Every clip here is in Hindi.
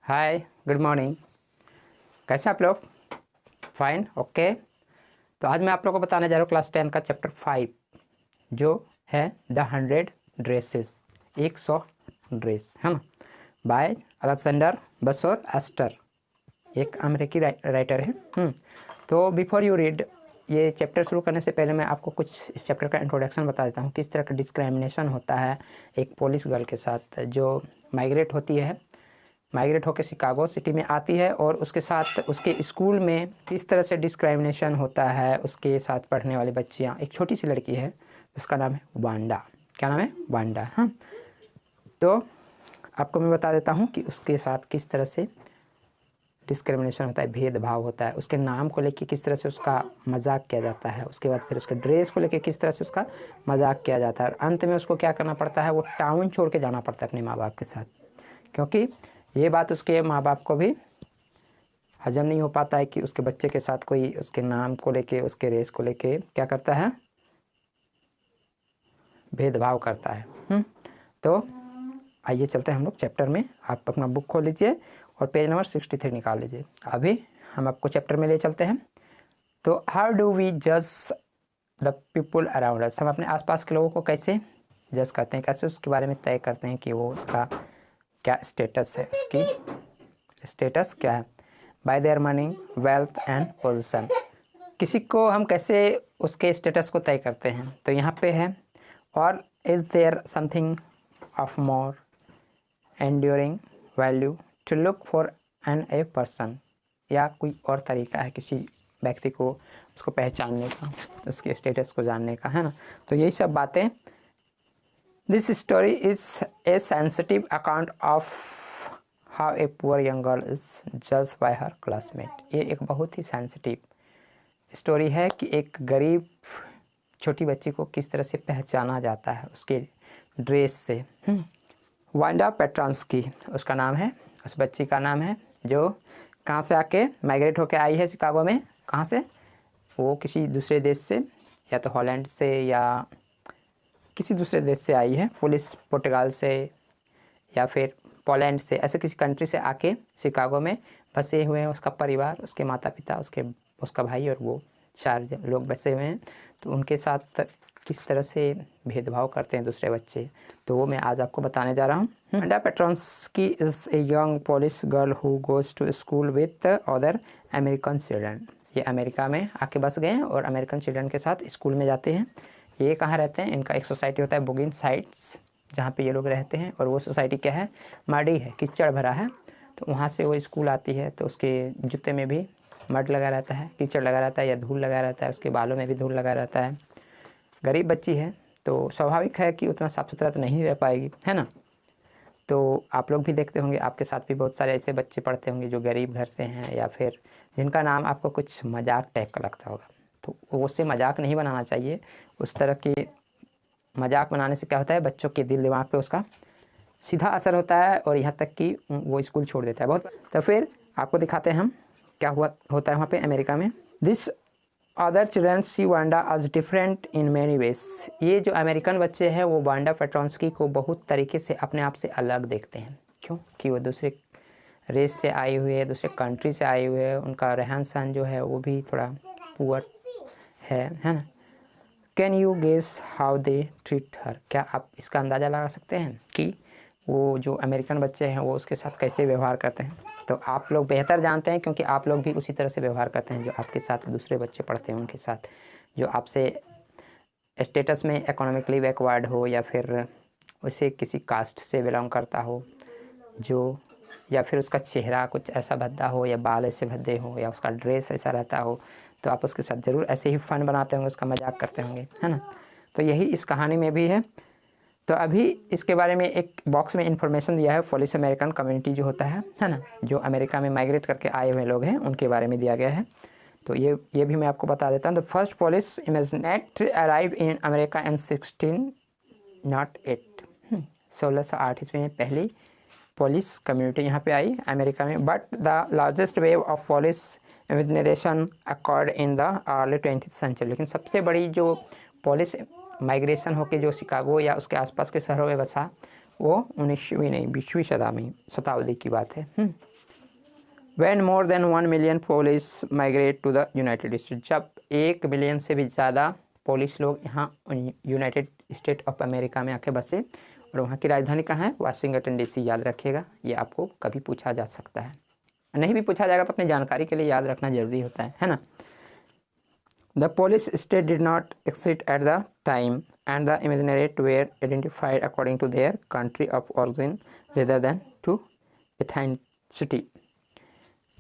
हाय, गुड मॉर्निंग। कैसे आप लोग? Fine, okay. तो आज मैं आप लोगों को बताने जा रहा हूँ क्लास 10 का चैप्टर 5 जो है द 100 ड्रेसेस, 100 ड्रेस, है ना, बाय अलेक्जेंडर बसोर एस्टर, एक अमेरिकी राइटर है। तो बिफोर यू रीड, ये चैप्टर शुरू करने से पहले मैं आपको कुछ इस चैप्टर का इंट्रोडक्शन बता देता हूँ। किस तरह का डिस्क्रिमिनेशन होता है एक पोलिश गर्ल के साथ जो माइग्रेट होकर शिकागो सिटी में आती है, और उसके साथ उसके स्कूल में किस तरह से डिस्क्रिमिनेशन होता है। उसके साथ पढ़ने वाली बच्चियाँ, एक छोटी सी लड़की है जिसका नाम है वांडा। क्या नाम है? वांडा। हाँ, तो आपको मैं बता देता हूँ कि उसके साथ किस तरह से डिस्क्रिमिनेशन होता है, भेदभाव होता है। उसके नाम को लेकर किस तरह से उसका मजाक किया जाता है, उसके बाद फिर उसके ड्रेस को लेकर किस तरह से उसका मजाक किया जाता है, और अंत में उसको क्या करना पड़ता है, वो टाउन छोड़ के जाना पड़ता है अपने माँ बाप के साथ, क्योंकि ये बात उसके माँ बाप को भी हजम नहीं हो पाता है कि उसके बच्चे के साथ कोई उसके नाम को लेके, उसके रेस को लेके क्या करता है, भेदभाव करता है। तो आइए चलते हैं हम लोग चैप्टर में। आप अपना बुक खोल लीजिए और पेज नंबर 63 निकाल लीजिए। अभी हम आपको चैप्टर में ले चलते हैं। तो हाउ डू वी जज द पीपुल अराउंड अस, हम अपने आसपास के लोगों को कैसे जज करते हैं, कैसे उसके बारे में तय करते हैं कि वो उसका क्या स्टेटस है, उसकी स्टेटस क्या है। Bye their money, wealth and position, किसी को हम कैसे उसके स्टेटस को तय करते हैं। तो यहाँ पे है, और is there something of more enduring value to look for an a person, या कोई और तरीका है किसी व्यक्ति को उसको पहचानने का, उसके स्टेटस को जानने का, है ना। तो यही सब बातें। This story is a sensitive account of how a poor young girl is जज बाय हर क्लासमेट। ये एक बहुत ही सेंसिटिव स्टोरी है कि एक गरीब छोटी बच्ची को किस तरह से पहचाना जाता है उसके ड्रेस से। वांडा पेट्रांस्की उसका नाम है, उस बच्ची का नाम है, जो कहाँ से आके माइग्रेट होके आई है शिकागो में। कहाँ से? वो किसी दूसरे देश से, या तो हॉलैंड से या किसी दूसरे देश से आई है, पुर्तगाल से या फिर पोलैंड से, ऐसे किसी कंट्री से आके शिकागो में बसे हुए हैं। उसका परिवार, उसके माता पिता, उसका भाई और वो 4 लोग बसे हुए हैं। तो उनके साथ किस तरह से भेदभाव करते हैं दूसरे बच्चे, तो वो मैं आज आपको बताने जा रहा हूँ। Wanda Petronski is a young Polish girl who goes to school with other American children. ये अमेरिका में आके बस गए हैं और अमेरिकन चिल्ड्रन के साथ स्कूल में जाते हैं। ये कहाँ रहते हैं? इनका एक सोसाइटी होता है बुगिन साइट्स, जहाँ पे ये लोग रहते हैं। और वो सोसाइटी क्या है? मडी है, कीचड़ भरा है। तो वहाँ से वो स्कूल आती है, तो उसके जूते में भी मड लगा रहता है, कीचड़ लगा रहता है, या धूल लगा रहता है, उसके बालों में भी धूल लगा रहता है। गरीब बच्ची है तो स्वाभाविक है कि उतना साफ़ सुथरा तो नहीं रह पाएगी, है ना। तो आप लोग भी देखते होंगे, आपके साथ भी बहुत सारे ऐसे बच्चे पढ़ते होंगे जो गरीब घर से हैं, या फिर जिनका नाम आपको कुछ मजाक टाइप का लगता होगा। तो उससे मजाक नहीं बनाना चाहिए। उस तरह की मजाक बनाने से क्या होता है, बच्चों के दिल दिमाग पे उसका सीधा असर होता है, और यहाँ तक कि वो स्कूल छोड़ देता है बहुत। तो फिर आपको दिखाते हैं हम क्या होता है वहाँ पे अमेरिका में। This other children see Wanda as different in many ways. ये जो अमेरिकन बच्चे हैं वो वांडा पेट्रांस्की को बहुत तरीके से अपने आप से अलग देखते हैं। क्यों? कि वो दूसरे रेस से आए हुए, दूसरे कंट्री से आए हुए, उनका रहन सहन जो है वो भी थोड़ा पुअर है ना। Can you guess how they treat her, क्या आप इसका अंदाज़ा लगा सकते हैं कि वो जो अमेरिकन बच्चे हैं वो उसके साथ कैसे व्यवहार करते हैं? तो आप लोग बेहतर जानते हैं, क्योंकि आप लोग भी उसी तरह से व्यवहार करते हैं जो आपके साथ दूसरे बच्चे पढ़ते हैं उनके साथ, जो आपसे स्टेटस में इकोनॉमिकली बैकवर्ड हो, या फिर उसे किसी कास्ट से बिलोंग करता हो, जो या फिर उसका चेहरा कुछ ऐसा भद्दा हो, या बाल ऐसे भद्दे हो, या उसका ड्रेस ऐसा रहता हो, तो आप उसके साथ ज़रूर ऐसे ही फ़न बनाते होंगे, उसका मजाक करते होंगे, है ना। तो यही इस कहानी में भी है। तो अभी इसके बारे में एक बॉक्स में इन्फॉर्मेशन दिया है, पोलिश अमेरिकन कम्युनिटी जो होता है ना, जो अमेरिका में माइग्रेट करके आए हुए लोग हैं उनके बारे में दिया गया है। तो ये भी मैं आपको बता देता हूँ। The first Polish immigrant arrive in America in 1608, 1608 ईस्वी में पहली पोलिश कम्युनिटी यहाँ पे आई अमेरिका में। But the largest wave of Polish immigration occurred in the early 20th century, लेकिन सबसे बड़ी जो पोलिश माइग्रेशन होके जो शिकागो या उसके आसपास के शहरों में बसा, वो 19वीं नहीं 20वीं शताब्दी की बात है। When more than 1 million police migrate to the United States, जब 1 मिलियन से भी ज़्यादा पोलिस लोग यहाँ यूनाइटेड स्टेट ऑफ अमेरिका में आके बसे, और वहाँ की राजधानी कहाँ है? Washington DC. याद रखिएगा, ये आपको कभी पूछा जा सकता है, नहीं भी पूछा जाएगा तो अपनी जानकारी के लिए याद रखना जरूरी होता है ना। The Polish state did not exist at the time and the इमेजिनरेट were identified according to their country of origin rather than to authenticity.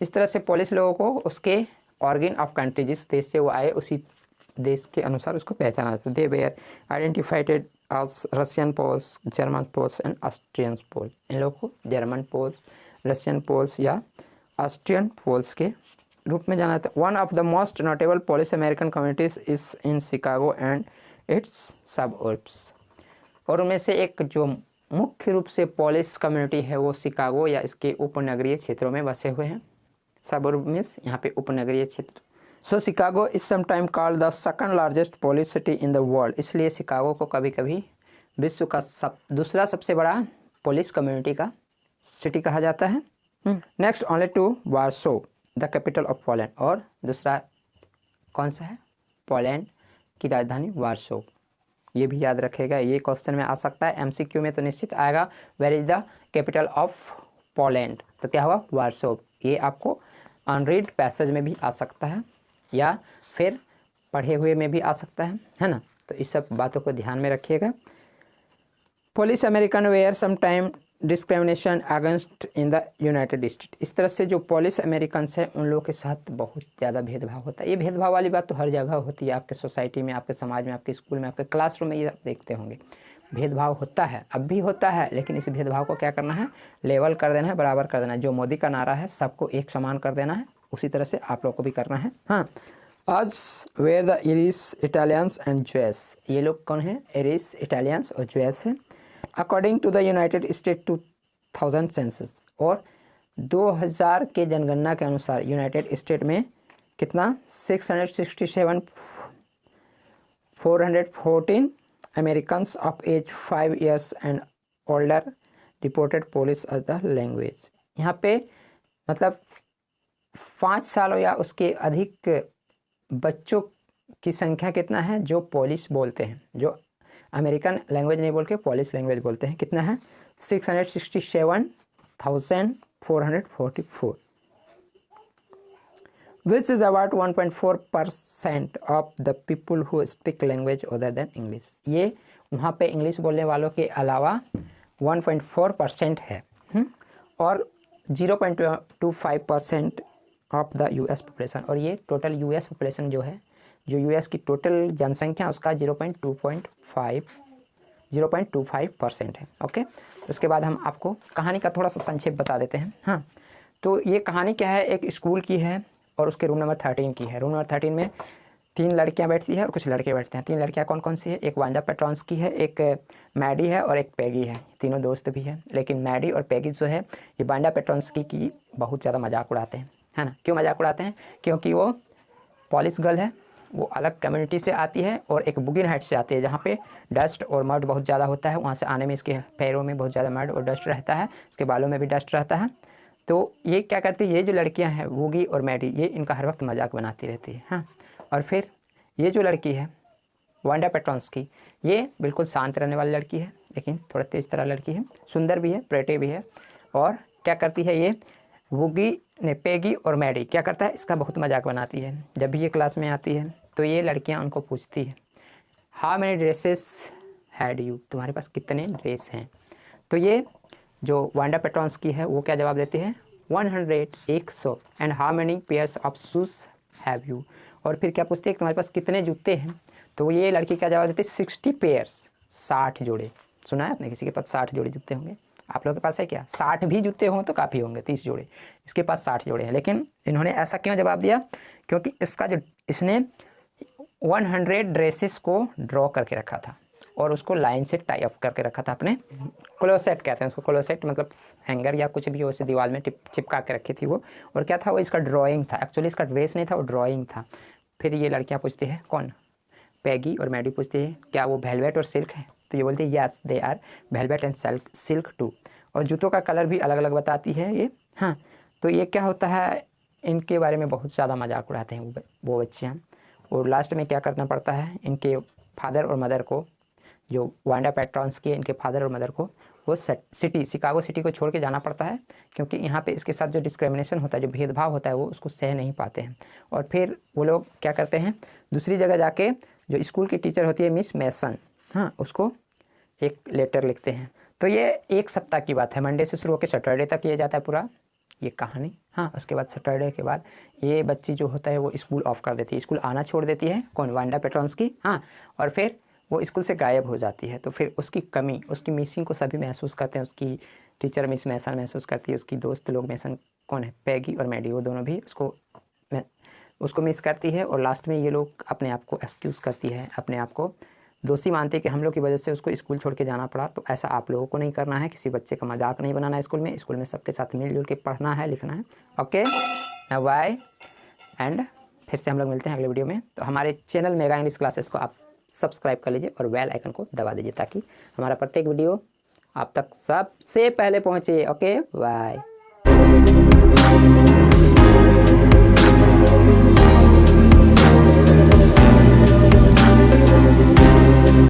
इस तरह से पुलिस लोगों को उसके ऑर्गन ऑफ कंट्री, जिस देश से वो आए उसी देश के अनुसार उसको पहचाना जाता है। They were identified as Russian Poles, German Poles and Austrian Poles. इन लोगों को जर्मन पोल्स, रशियन पोल्स या ऑस्ट्रियन पोल्स के रूप में जाना जाता है। One of the most notable Polish American communities is in Chicago and its suburbs. और उनमें से एक जो मुख्य रूप से पोलिस कम्युनिटी है वो शिकागो या इसके उपनगरीय क्षेत्रों में बसे हुए हैं। सबअर्ब मीन्स यहाँ पे उपनगरीय क्षेत्र। So Chicago is sometime called the second largest Polish city in the world. इसलिए शिकागो को कभी कभी विश्व का दूसरा सबसे बड़ा पुलिस कम्युनिटी का सिटी कहा जाता है। Next only to Warsaw the capital of Poland. और दूसरा कौन सा है? पोलैंड की राजधानी वार्सो। ये भी याद रखेगा, ये क्वेश्चन में आ सकता है, एमसीक्यू में तो निश्चित आएगा। Where is the capital of Poland? तो क्या हुआ? वार्सो। ये आपको अनरीड पैसेज में भी आ सकता है या फिर पढ़े हुए में भी आ सकता है ना। तो इस सब बातों को ध्यान में रखिएगा। Police American were sometime discrimination against in the United State. इस तरह से जो पुलिस अमेरिकन है उन लोगों के साथ बहुत ज़्यादा भेदभाव होता है। ये भेदभाव वाली बात तो हर जगह होती है, आपके सोसाइटी में, आपके समाज में, आपके स्कूल में, आपके क्लासरूम में, ये आप देखते होंगे। भेदभाव होता है, अब भी होता है, लेकिन इस भेदभाव को क्या करना है? लेवल कर देना है, बराबर कर देना है। जो मोदी का नारा है सबको एक समान कर देना है, उसी तरह से आप लोग को भी करना है। हाँ, आज where the Irish, Italians and Jews. ये लोग कौन है? इरिश, इटालियंस और ज्यूस है। According to the United State 2000 census. और 2000 के जनगणना के अनुसार यूनाइटेड स्टेट में कितना? 667 414 Americans of age 5 years and older reported Polish as the language. यहाँ पे मतलब 5 साल या उसके अधिक बच्चों की संख्या कितना है जो पोलिश बोलते हैं, जो अमेरिकन लैंग्वेज नहीं बोल के पोलिश लैंग्वेज बोलते हैं। कितना है? 667,444, which is about 1.4% of the people who speak language other than English। ये वहाँ पे इंग्लिश बोलने वालों के अलावा 1.4% है। और 0.25% ऑफ द यूएस पॉपुलेशन। और ये टोटल यूएस पॉपुलेशन जो है, जो यूएस की टोटल जनसंख्या उसका 0.25% है। ओके, उसके बाद हम आपको कहानी का थोड़ा सा संक्षेप बता देते हैं। हाँ, तो ये कहानी क्या है? एक स्कूल की है और उसके रूम नंबर 13 की है। रूम नंबर 13 में 3 लड़कियां बैठती है और कुछ लड़के बैठते हैं। 3 लड़कियां कौन कौन सी है? एक वांडा पेट्रॉन्स की है, एक मैडी है और एक पैगी है। तीनों दोस्त भी है, लेकिन मैडी और पैगी जो है ये वांडा पेट्रॉन्स की बहुत ज़्यादा मजाक उड़ाते हैं, है ना। क्यों मजाक उड़ाते हैं? क्योंकि वो पॉलिश गर्ल है, वो अलग कम्युनिटी से आती है और एक बुगिन हाइट से आती है जहाँ पे डस्ट और मड बहुत ज़्यादा होता है। वहाँ से आने में इसके पैरों में बहुत ज़्यादा मड और डस्ट रहता है, इसके बालों में भी डस्ट रहता है। तो ये क्या करती है? ये जो लड़कियां हैं वूगी और मैडी, ये इनका हर वक्त मजाक बनाती रहती है। हाँ, और फिर ये जो लड़की है वांडा पेट्रॉन्स की, ये बिल्कुल शांत रहने वाली लड़की है, लेकिन थोड़ा तेज तरह लड़की है, सुंदर भी है, प्रेटी भी है। और क्या करती है ये वूगी ने, पेगी और मैडी क्या करता है? इसका बहुत मजाक बनाती है। जब भी ये क्लास में आती है तो ये लड़कियां उनको पूछती है, how many dresses had you? तुम्हारे पास कितने ड्रेस हैं? तो ये जो वांडा पेट्रॉन्स की है वो क्या जवाब देती है? 100, 100। And how many pairs of shoes have you? और फिर क्या पूछती है? तुम्हारे पास कितने जूते हैं? तो ये लड़की क्या जवाब देती है? 60 पेयर्स, 60 जोड़े। सुना है आपने किसी के पास 60 जोड़े जूते होंगे? आप लोगों के पास है क्या? 60 भी जूते हों तो काफ़ी होंगे, 30 जोड़े। इसके पास 60 जोड़े हैं। लेकिन इन्होंने ऐसा क्यों जवाब दिया? क्योंकि इसका जो इसने 100 ड्रेसेस को ड्रॉ करके रखा था और उसको लाइन से टाई अप करके रखा था अपने क्लोसेट कहते हैं उसको। क्लोसेट मतलब हैंगर या कुछ भी हो, उसे दीवार में चिपका के रखी थी वो। और क्या था वो? इसका ड्राइंग था। एक्चुअली इसका ड्रेस नहीं था, वो ड्राइंग था। फिर ये लड़कियां पूछती है, कौन? पैगी और मैडी पूछती है, क्या वो वेलवेट और सिल्क है? तो ये बोलते हैं yes they are velvet and silk too. और जूतों का कलर भी अलग अलग बताती है ये। हाँ, तो ये क्या होता है, इनके बारे में बहुत ज़्यादा मजाक उड़ाते हैं वो बच्चे हैं। और लास्ट में क्या करना पड़ता है, इनके फादर और मदर को, जो वांडा पेट्रॉन्स के इनके फादर और मदर को वो शिकागो सिटी को छोड़ के जाना पड़ता है, क्योंकि यहाँ पे इसके साथ जो डिस्क्रिमिनेशन होता है, जो भेदभाव होता है, वो उसको सह नहीं पाते हैं। और फिर वो लोग क्या करते हैं, दूसरी जगह जाके जो स्कूल की टीचर होती है मिस मैसन, हाँ, उसको एक लेटर लिखते हैं। तो ये एक सप्ताह की बात है, मंडे से शुरू होकर सैटरडे तक किया जाता है पूरा ये कहानी। हाँ, उसके बाद सैटरडे के बाद ये बच्ची जो होता है वो स्कूल ऑफ कर देती है, स्कूल आना छोड़ देती है, कौन, वांडा पेट्रॉन्स की। हाँ, और फिर वो स्कूल से गायब हो जाती है। तो फिर उसकी कमी, उसकी मिसिंग को सभी महसूस करते हैं। उसकी टीचर मिस मैसन महसूस करती है, उसकी दोस्त लोग मैसन कौन है, पैगी और मैडी, वो दोनों भी उसको मिस करती है। और लास्ट में ये लोग अपने आप को एक्सक्यूज़ करती है, अपने आप को दोषी मानते हैं कि हम लोग की वजह से उसको स्कूल छोड़ के जाना पड़ा। तो ऐसा आप लोगों को नहीं करना है, किसी बच्चे का मजाक नहीं बनाना है स्कूल में सबके साथ मिलजुल के पढ़ना है, लिखना है। ओके, बाय एंड फिर से हम लोग मिलते हैं अगले वीडियो में। तो हमारे चैनल मेगा इंग्लिश क्लासेस को आप सब्सक्राइब कर लीजिए और बेल आइकन को दबा दीजिए, ताकि हमारा प्रत्येक वीडियो आप तक सबसे पहले पहुँचे। Okay, bye.